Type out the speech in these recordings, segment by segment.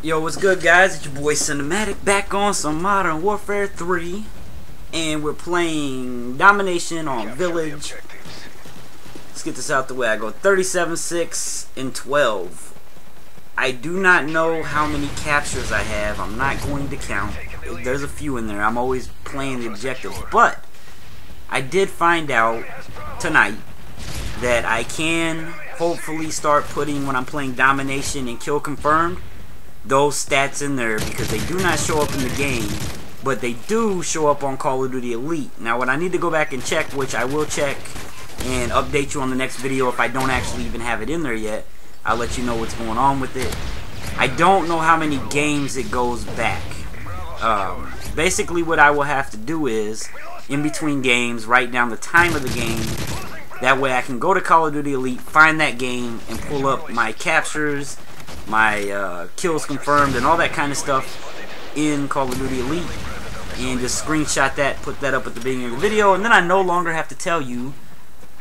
Yo, what's good, guys? It's your boy Sinumatic back on some Modern Warfare 3, and we're playing Domination on Village. Let's get this out the way. I go 37, 6, and 12. I do not know how many captures I have. I'm not going to count. There's a few in there. I'm always playing the objectives, but I did find out tonight that I can hopefully start putting, when I'm playing Domination and Kill Confirmed, those stats in there, because they do not show up in the game, but they do show up on Call of Duty Elite. Now, what I need to go back and check, which I will check and update you on the next video if I don't actually even have it in there yet, I'll let you know what's going on with it. I don't know how many games it goes back. Basically what I will have to do is, in between games, write down the time of the game. That way I can go to Call of Duty Elite, find that game, and pull up my captures, my kills confirmed, and all that kind of stuff in Call of Duty Elite, and just screenshot that, put that up at the beginning of the video, and then I no longer have to tell you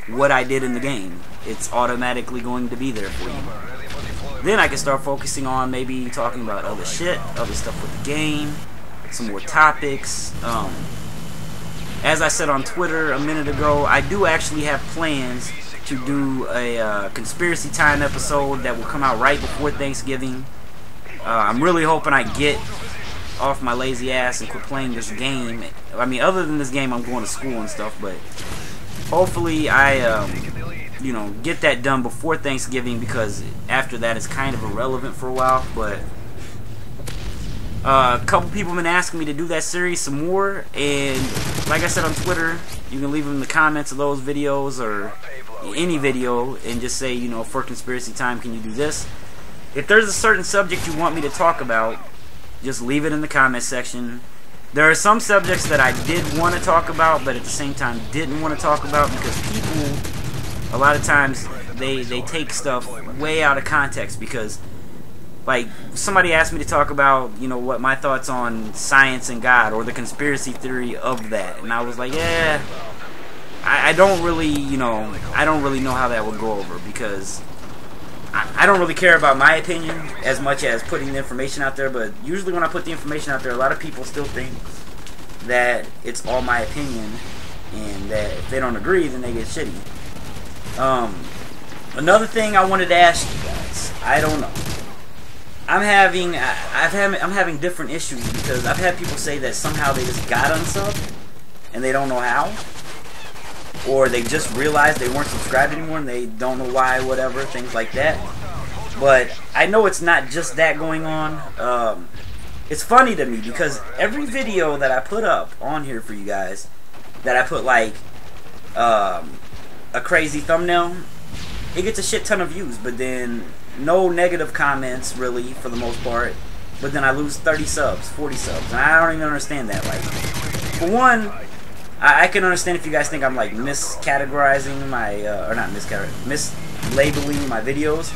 what I did in the game. It's automatically going to be there for you. Then I can start focusing on maybe talking about other shit, other stuff with the game, some more topics. As I said on Twitter a minute ago, I do actually have plans to do a conspiracy time episode that will come out right before Thanksgiving. I'm really hoping I get off my lazy ass and quit playing this game. I mean, other than this game, I'm going to school and stuff, but hopefully I you know, get that done before Thanksgiving, because after that it's kind of irrelevant for a while. But a couple people have been asking me to do that series some more, and like I said on Twitter, you can leave them in the comments of those videos or any video and just say, you know, for conspiracy time, can you do this? If there's a certain subject you want me to talk about, just leave it in the comment section. There are some subjects that I did want to talk about, but at the same time didn't want to talk about, because people, a lot of times, they take stuff way out of context. Because, like, somebody asked me to talk about, you know, what my thoughts on science and God, or the conspiracy theory of that, and I was like, yeah, I don't really, you know, I don't really know how that would go over, because I don't really care about my opinion as much as putting the information out there. But usually when I put the information out there, a lot of people still think that it's all my opinion, and that if they don't agree, then they get shitty. Another thing I wanted to ask you guys, I don't know. I'm having different issues, because I've had people say that somehow they just got unsubbed and they don't know how, or they just realized they weren't subscribed anymore and they don't know why, whatever, things like that. But I know it's not just that going on. It's funny to me, because every video that I put up on here for you guys, that I put like a crazy thumbnail, it gets a shit ton of views, but then no negative comments really, for the most part. But then I lose 30 subs, 40 subs, and I don't even understand that. Like, for one, I can understand if you guys think I'm like miscategorizing my, or not mislabeling my videos.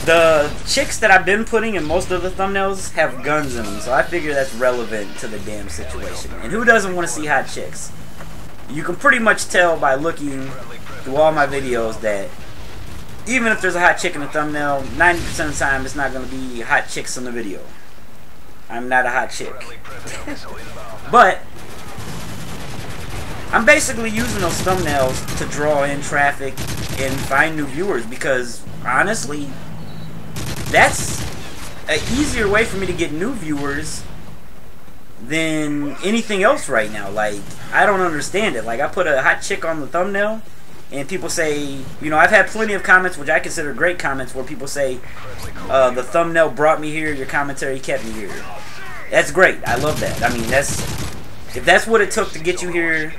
The chicks that I've been putting in most of the thumbnails have guns in them, so I figure that's relevant to the damn situation. And who doesn't want to see hot chicks? You can pretty much tell by looking through all my videos that even if there's a hot chick in the thumbnail, 90% of the time it's not going to be hot chicks in the video. I'm not a hot chick. But I'm basically using those thumbnails to draw in traffic and find new viewers, because honestly, that's an easier way for me to get new viewers than anything else right now. Like, I don't understand it. Like, I put a hot chick on the thumbnail, and people say, you know, I've had plenty of comments, which I consider great comments, where people say, the thumbnail brought me here, your commentary kept me here. That's great. I love that. I mean, if that's what it took to get you here,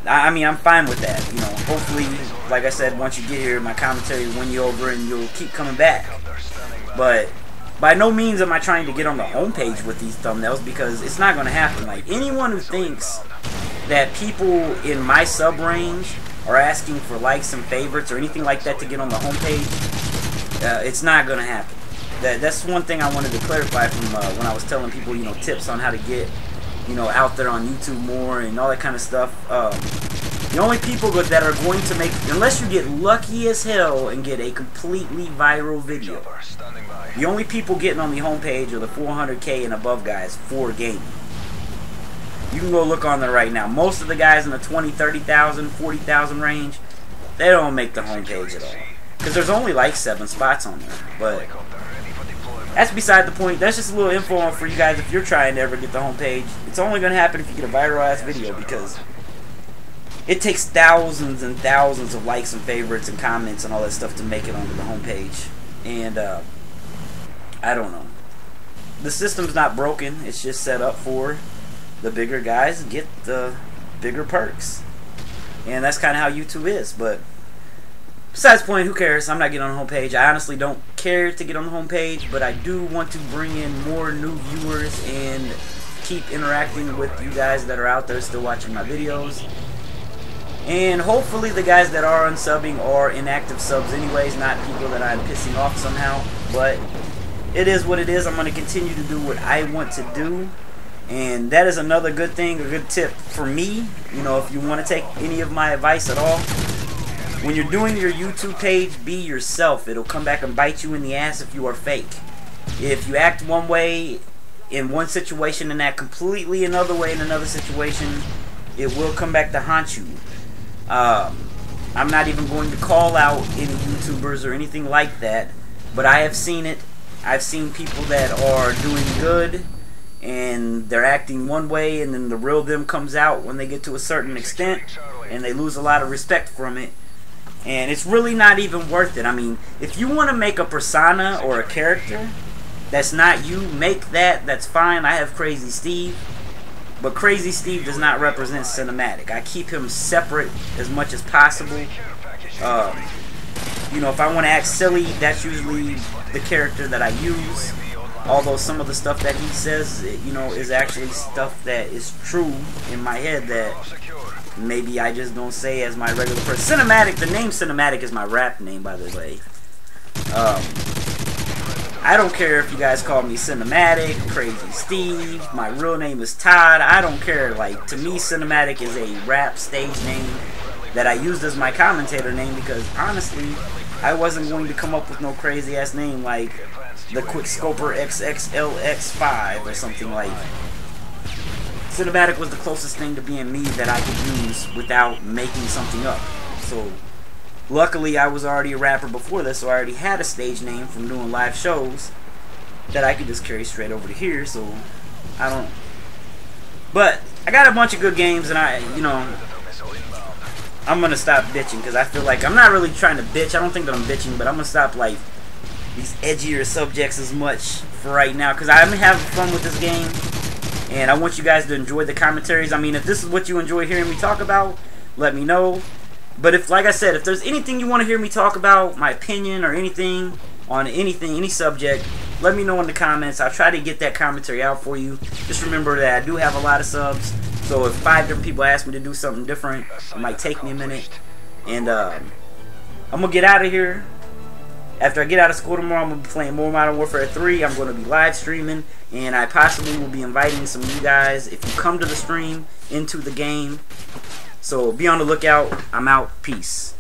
I mean, I'm fine with that. You know, hopefully, like I said, once you get here, my commentary will win you over and you'll keep coming back. But by no means am I trying to get on the homepage with these thumbnails, because it's not going to happen. Like, anyone who thinks that people in my sub range are asking for likes and favorites or anything like that to get on the homepage, it's not going to happen. That's one thing I wanted to clarify from when I was telling people, you know, tips on how to get, you know, out there on YouTube more and all that kind of stuff. The only people that are going to make, unless you get lucky as hell and get a completely viral video, the only people getting on the homepage are the 400K and above guys for gaming. You can go look on there right now. Most of the guys in the 20, 30,000, 40,000 range, they don't make the homepage at all. Because there's only like 7 spots on there. But that's beside the point. That's just a little info for you guys if you're trying to ever get the homepage. It's only going to happen if you get a viral ass video, because it takes thousands and thousands of likes and favorites and comments and all that stuff to make it onto the homepage. And I don't know. The system's not broken. It's just set up for the bigger guys get the bigger perks. And that's kind of how YouTube is. But besides the point, who cares? I'm not getting on the homepage. I honestly don't care to get on the homepage, but I do want to bring in more new viewers and keep interacting with you guys that are out there still watching my videos. And hopefully the guys that are unsubbing are inactive subs anyways, not people that I'm pissing off somehow. But it is what it is. I'm going to continue to do what I want to do. And that is another good thing, a good tip for me. You know, if you want to take any of my advice at all, when you're doing your YouTube page, be yourself. It'll come back and bite you in the ass if you are fake. If you act one way in one situation and act completely another way in another situation, it will come back to haunt you. I'm not even going to call out any YouTubers or anything like that, but I have seen it. I've seen people that are doing good and they're acting one way, and then the real them comes out when they get to a certain extent, and they lose a lot of respect from it. And it's really not even worth it. I mean, if you want to make a persona or a character that's not you, make that. That's fine. I have Crazy Steve, but Crazy Steve does not represent Sinumatic. I keep him separate as much as possible. You know, if I want to act silly, that's usually the character that I use. Although some of the stuff that he says, you know, is actually stuff that is true in my head that maybe I just don't say as my regular person. Sinumatic, the name Sinumatic is my rap name, by the way. I don't care if you guys call me Sinumatic, Crazy Steve, my real name is Todd. I don't care. Like, to me, Sinumatic is a rap stage name that I used as my commentator name because, honestly, I wasn't going to come up with no crazy ass name like the Quickscoper XXLX5 or something like. Sinumatic was the closest thing to being me that I could use without making something up. So luckily I was already a rapper before this, so I already had a stage name from doing live shows that I could just carry straight over to here. So I don't. But I got a bunch of good games, and I'm gonna stop bitching because I feel like I'm not really trying to bitch. I don't think that I'm bitching, but I'm gonna stop like these edgier subjects as much for right now because I'm having fun with this game, and I want you guys to enjoy the commentaries. I mean, if this is what you enjoy hearing me talk about, let me know. But if, like I said, if there's anything you want to hear me talk about, my opinion or anything on anything, any subject, let me know in the comments. I'll try to get that commentary out for you. Just remember that I do have a lot of subs, so if 5 different people ask me to do something different, it might take me a minute. And I'm gonna get out of here. After I get out of school tomorrow, I'm going to be playing more Modern Warfare 3. I'm going to be live streaming, and I possibly will be inviting some of you guys, if you come to the stream, into the game. So be on the lookout. I'm out. Peace.